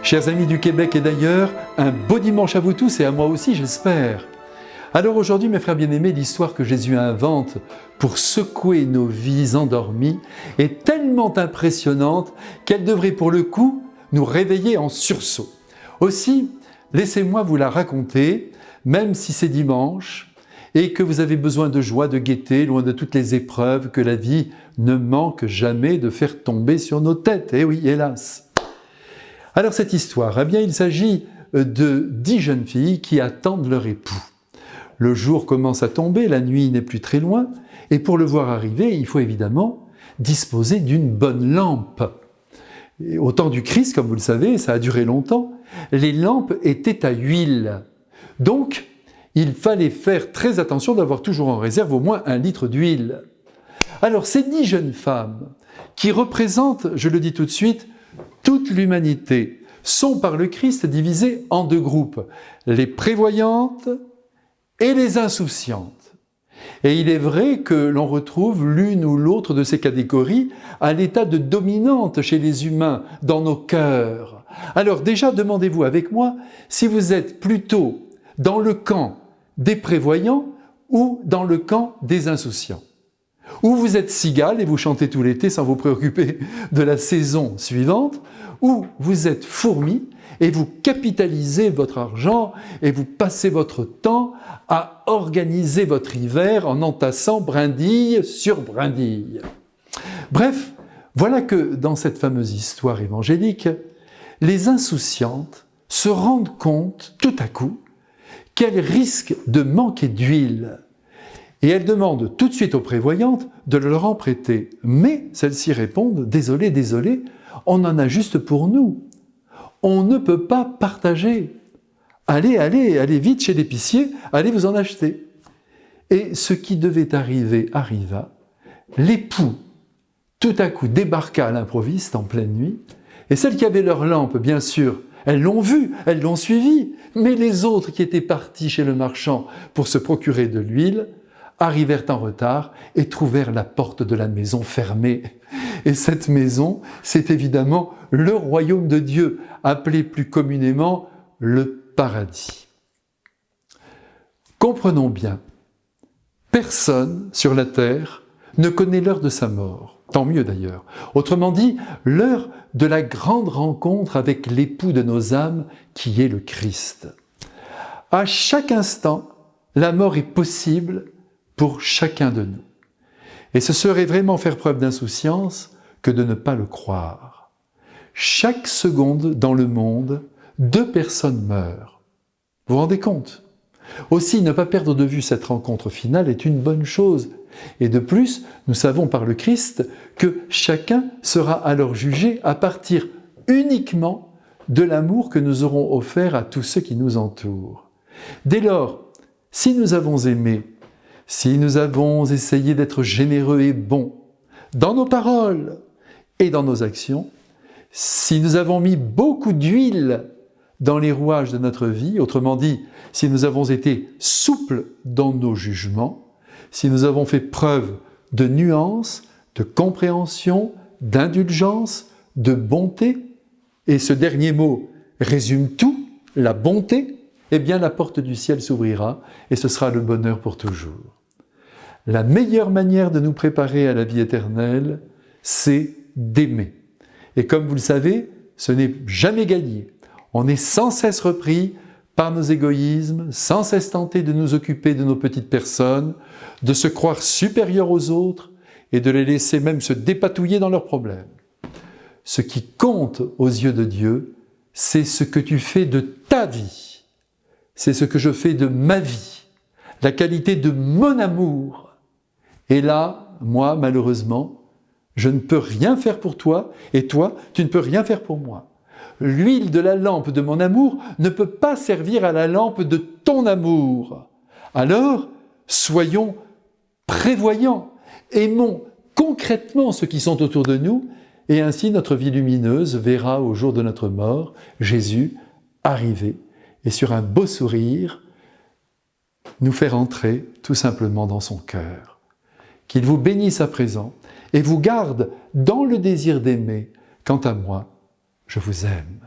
Chers amis du Québec et d'ailleurs, un beau dimanche à vous tous et à moi aussi, j'espère. Alors aujourd'hui, mes frères bien-aimés, l'histoire que Jésus invente pour secouer nos vies endormies est tellement impressionnante qu'elle devrait pour le coup nous réveiller en sursaut. Aussi, laissez-moi vous la raconter, même si c'est dimanche et que vous avez besoin de joie, de gaieté, loin de toutes les épreuves que la vie ne manque jamais de faire tomber sur nos têtes. Eh oui, hélas. Alors cette histoire, eh bien il s'agit de 10 jeunes filles qui attendent leur époux. Le jour commence à tomber, la nuit n'est plus très loin, et pour le voir arriver, il faut évidemment disposer d'une bonne lampe. Et au temps du Christ, comme vous le savez, ça a duré longtemps, les lampes étaient à huile. Donc, il fallait faire très attention d'avoir toujours en réserve au moins 1 litre d'huile. Alors ces 10 jeunes femmes, qui représentent, je le dis tout de suite, toute l'humanité, sont par le Christ divisées en 2 groupes, les prévoyantes et les insouciantes. Et il est vrai que l'on retrouve l'une ou l'autre de ces catégories à l'état de dominante chez les humains, dans nos cœurs. Alors déjà, demandez-vous avec moi si vous êtes plutôt dans le camp des prévoyants ou dans le camp des insouciants. Ou vous êtes cigale et vous chantez tout l'été sans vous préoccuper de la saison suivante, ou vous êtes fourmi et vous capitalisez votre argent et vous passez votre temps à organiser votre hiver en entassant brindille sur brindille. Bref, voilà que dans cette fameuse histoire évangélique, les insouciantes se rendent compte tout à coup qu'elles risquent de manquer d'huile. Et elles demandent tout de suite aux prévoyantes de leur en prêter. Mais celles-ci répondent « Désolé, désolé, on en a juste pour nous. On ne peut pas partager. Allez vite chez l'épicier, allez vous en acheter. » Et ce qui devait arriver arriva. L'époux, tout à coup, débarqua à l'improviste en pleine nuit. Et celles qui avaient leur lampe, bien sûr, elles l'ont vu, elles l'ont suivi. Mais les autres qui étaient partis chez le marchand pour se procurer de l'huile, arrivèrent en retard et trouvèrent la porte de la maison fermée. Et cette maison, c'est évidemment le royaume de Dieu, appelé plus communément le paradis. Comprenons bien, personne sur la terre ne connaît l'heure de sa mort, tant mieux d'ailleurs. Autrement dit, l'heure de la grande rencontre avec l'époux de nos âmes qui est le Christ. À chaque instant, la mort est possible pour chacun de nous. Et ce serait vraiment faire preuve d'insouciance que de ne pas le croire. Chaque seconde dans le monde, 2 personnes meurent. Vous vous rendez compte? Aussi, ne pas perdre de vue cette rencontre finale est une bonne chose. Et de plus, nous savons par le Christ que chacun sera alors jugé à partir uniquement de l'amour que nous aurons offert à tous ceux qui nous entourent. Dès lors, si nous avons aimé, si nous avons essayé d'être généreux et bons dans nos paroles et dans nos actions, si nous avons mis beaucoup d'huile dans les rouages de notre vie, autrement dit, si nous avons été souples dans nos jugements, si nous avons fait preuve de nuance, de compréhension, d'indulgence, de bonté, et ce dernier mot résume tout, la bonté, eh bien la porte du ciel s'ouvrira et ce sera le bonheur pour toujours. La meilleure manière de nous préparer à la vie éternelle, c'est d'aimer. Et comme vous le savez, ce n'est jamais gagné. On est sans cesse repris par nos égoïsmes, sans cesse tenté de nous occuper de nos petites personnes, de se croire supérieurs aux autres et de les laisser même se dépatouiller dans leurs problèmes. Ce qui compte aux yeux de Dieu, c'est ce que tu fais de ta vie. C'est ce que je fais de ma vie, la qualité de mon amour. Et là, moi, malheureusement, je ne peux rien faire pour toi, et toi, tu ne peux rien faire pour moi. L'huile de la lampe de mon amour ne peut pas servir à la lampe de ton amour. Alors, soyons prévoyants, aimons concrètement ceux qui sont autour de nous, et ainsi notre vie lumineuse verra au jour de notre mort Jésus arriver, et sur un beau sourire, nous faire entrer tout simplement dans son cœur. Qu'il vous bénisse à présent et vous garde dans le désir d'aimer. Quant à moi, je vous aime.